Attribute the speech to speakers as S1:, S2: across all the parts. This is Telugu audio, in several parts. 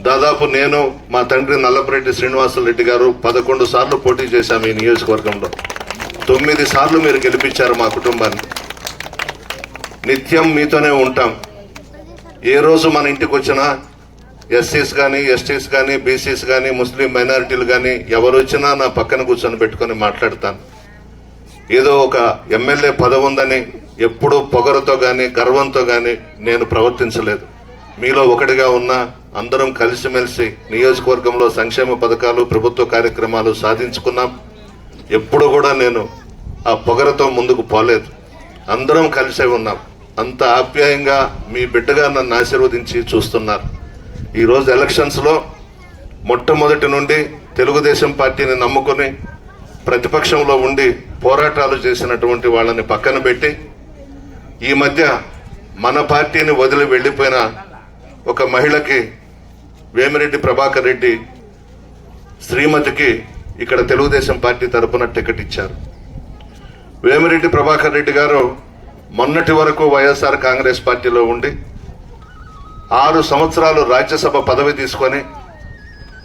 S1: దాదాపు నేను మా తండ్రి నల్లపరెడ్డి శ్రీనివాసరెడ్డి గారు 11 సార్లు పోటీ చేశాము ఈ నియోజకవర్గంలో. 9 సార్లు మీరు గెలిపించారు మా కుటుంబాన్ని. నిత్యం మీతోనే ఉంటాం. ఏ రోజు మన ఇంటికి వచ్చినా ఎస్సీస్ కానీ, ఎస్టీస్ కానీ, బీసీస్ కానీ, ముస్లిం మైనారిటీలు కానీ ఎవరు వచ్చినా నా పక్కన కూర్చొని పెట్టుకొని మాట్లాడతాను. ఏదో ఒక ఎమ్మెల్యే పదవి ఉందని ఎప్పుడూ పొగరుతో కానీ గర్వంతో కానీ నేను ప్రవర్తించలేదు. మీలో ఒకటిగా ఉన్న అందరం కలిసిమెలిసి నియోజకవర్గంలో సంక్షేమ పథకాలు, ప్రభుత్వ కార్యక్రమాలు సాధించుకున్నాం. ఎప్పుడు కూడా నేను ఆ పొగరతో ముందుకు పోలేదు. అందరం కలిసే ఉన్నాం. అంత ఆప్యాయంగా మీ బిడ్డగా నన్ను ఆశీర్వదించి చూస్తున్నారు. ఈరోజు ఎలక్షన్స్లో మొట్టమొదటి నుండి తెలుగుదేశం పార్టీని నమ్ముకొని ప్రతిపక్షంలో ఉండి పోరాటాలు చేసినటువంటి వాళ్ళని పక్కన పెట్టి ఈ మధ్య మన పార్టీని వదిలి వెళ్ళిపోయిన ఒక మహిళకి, వేమిరెడ్డి ప్రభాకర్ రెడ్డి శ్రీమతికి ఇక్కడ తెలుగుదేశం పార్టీ తరఫున టికెట్ ఇచ్చారు. వేమిరెడ్డి ప్రభాకర్ రెడ్డి గారు మొన్నటి వరకు వైఎస్ఆర్ కాంగ్రెస్ పార్టీలో ఉండి 6 సంవత్సరాలు రాజ్యసభ పదవి తీసుకొని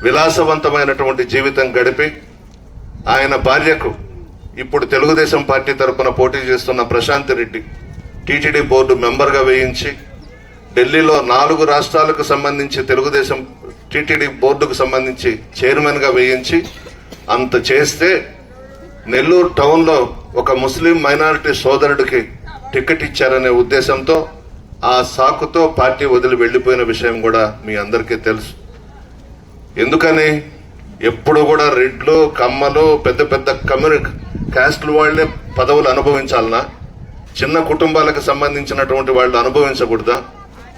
S1: విలాసవంతమైనటువంటి జీవితం గడిపి ఆయన భార్యకు ఇప్పుడు తెలుగుదేశం పార్టీ తరఫున పోటీ చేస్తున్న ప్రశాంత్ రెడ్డి టీటీడీ బోర్డు మెంబర్గా వేయించి, ఢిల్లీలో 4 రాష్ట్రాలకు సంబంధించి తెలుగుదేశం టీటీడీ బోర్డుకు సంబంధించి చైర్మన్గా వేయించి అంత చేస్తే నెల్లూరు టౌన్లో ఒక ముస్లిం మైనారిటీ సోదరుడికి టికెట్ ఇచ్చారనే ఉద్దేశంతో ఆ సాకుతో పార్టీ వదిలి వెళ్ళిపోయిన విషయం కూడా మీ అందరికీ తెలుసు. ఎందుకని ఎప్పుడు కూడా రెడ్లు, కమ్మలు, పెద్ద పెద్ద కాస్టుల వాళ్లే పదవులు అనుభవించాలనా? చిన్న కుటుంబాలకు సంబంధించినటువంటి వాళ్ళు అనుభవించకూడదా?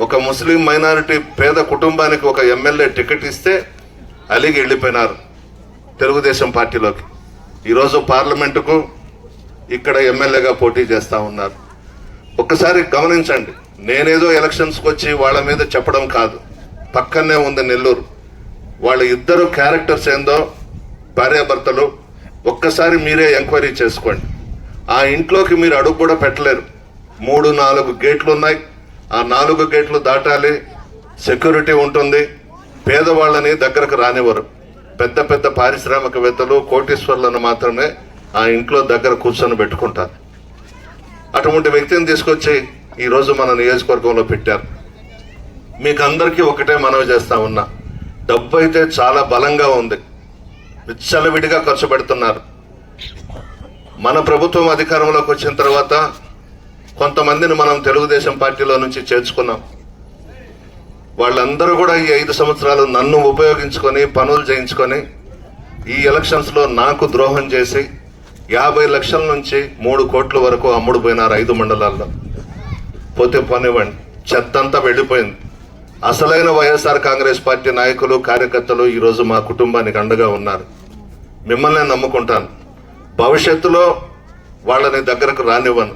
S1: ఒక ముస్లిం మైనారిటీ పేద కుటుంబానికి ఒక ఎమ్మెల్యే టికెట్ ఇస్తే అలిగి వెళ్ళిపోయినారు తెలుగుదేశం పార్టీలోకి. ఈరోజు పార్లమెంటుకు ఇక్కడ ఎమ్మెల్యేగా పోటీ చేస్తూ ఉన్నారు. ఒక్కసారి గమనించండి. నేనేదో ఎలక్షన్స్కి వచ్చి వాళ్ళ మీద చెప్పడం కాదు. పక్కనే ఉంది నెల్లూరు. వాళ్ళ ఇద్దరు క్యారెక్టర్స్ ఏందో భార్యాభర్తలు ఒక్కసారి మీరే ఎంక్వైరీ చేసుకోండి. ఆ ఇంట్లోకి మీరు అడుగు కూడా పెట్టలేరు. 3-4 గేట్లు ఉన్నాయి. ఆ 4 గేట్లు దాటాలి. సెక్యూరిటీ ఉంటుంది. పేదవాళ్ళని దగ్గరకు రానివ్వరు. పెద్ద పెద్ద పారిశ్రామికవేత్తలు, కోటీశ్వర్లను మాత్రమే ఆ ఇంట్లో దగ్గర కూర్చొని పెట్టుకుంటారు. అటువంటి వ్యక్తిని తీసుకొచ్చి ఈరోజు మన నియోజకవర్గంలో పెట్టారు. మీకు అందరికీ ఒకటే మనవి చేస్తా ఉన్నా, డబ్బు అయితే చాలా బలంగా ఉంది. విచ్చలవిడిగా ఖర్చు పెడుతున్నారు. మన ప్రభుత్వం అధికారంలోకి వచ్చిన తర్వాత కొంతమందిని మనం తెలుగుదేశం పార్టీలో నుంచి చేర్చుకున్నాం. వాళ్ళందరూ కూడా ఈ 5 సంవత్సరాలు నన్ను ఉపయోగించుకొని పనులు చేయించుకొని ఈ ఎలక్షన్స్లో నాకు ద్రోహం చేసి 50 లక్షల నుంచి 3 కోట్ల వరకు అమ్ముడు పోయినారు 5 మండలాల్లో. పోతే పోనివ్వండి, చెత్తంతా వెళ్ళిపోయింది. అసలైన వైఎస్ఆర్ కాంగ్రెస్ పార్టీ నాయకులు, కార్యకర్తలు ఈరోజు మా కుటుంబానికి అండగా ఉన్నారు. మిమ్మల్ని నమ్ముకుంటాను. భవిష్యత్తులో వాళ్ళని దగ్గరకు రానివ్వను.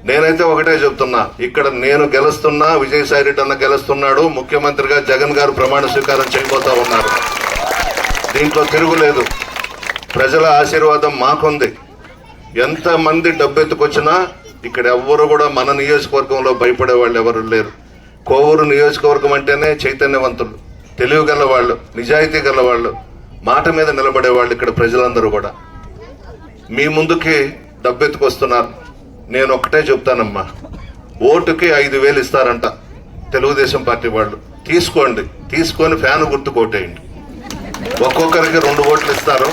S1: నేనైతే ఒకటే చెప్తున్నా, ఇక్కడ నేను గెలుస్తున్నా, విజయసాయి రెడ్డి అన్న గెలుస్తున్నాడు, ముఖ్యమంత్రిగా జగన్ గారు ప్రమాణ స్వీకారం చేయబోతా ఉన్నారు. దీంట్లో తిరుగులేదు. ప్రజల ఆశీర్వాదం మాకుంది. ఎంతమంది డబ్బెత్తుకొచ్చినా ఇక్కడ ఎవ్వరు కూడా మన నియోజకవర్గంలో భయపడే వాళ్ళు ఎవరు లేరు. కోవూరు నియోజకవర్గం అంటేనే చైతన్యవంతులు, తెలివిగల వాళ్ళు, నిజాయితీ గల వాళ్ళు, మాట మీద నిలబడే వాళ్ళు ఇక్కడ ప్రజలందరూ కూడా. మీ ముందుకి డబ్బెత్తుకొస్తున్నారు. నేను ఒక్కటే చెప్తానమ్మా, ఓటుకి 5,000 ఇస్తారంట తెలుగుదేశం పార్టీ వాళ్ళు. తీసుకోండి, తీసుకొని ఫ్యాన్ గుర్తు కొట్టేయండి. ఒక్కొక్కరికి 2 ఓట్లు ఇస్తారు.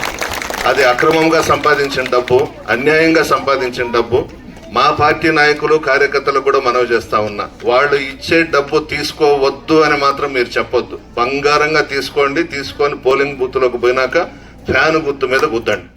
S1: అది అక్రమంగా సంపాదించిన డబ్బు, అన్యాయంగా సంపాదించిన డబ్బు. మా పార్టీ నాయకులు, కార్యకర్తలు కూడా మనవి చేస్తా ఉన్నా, వాళ్ళు ఇచ్చే డబ్బు తీసుకోవద్దు అని మాత్రం మీరు చెప్పొద్దు. బంగారంగా తీసుకోండి. తీసుకొని పోలింగ్ బూత్లోకి పోయినాక ఫ్యాన్ గుర్తు మీద గుద్దండి.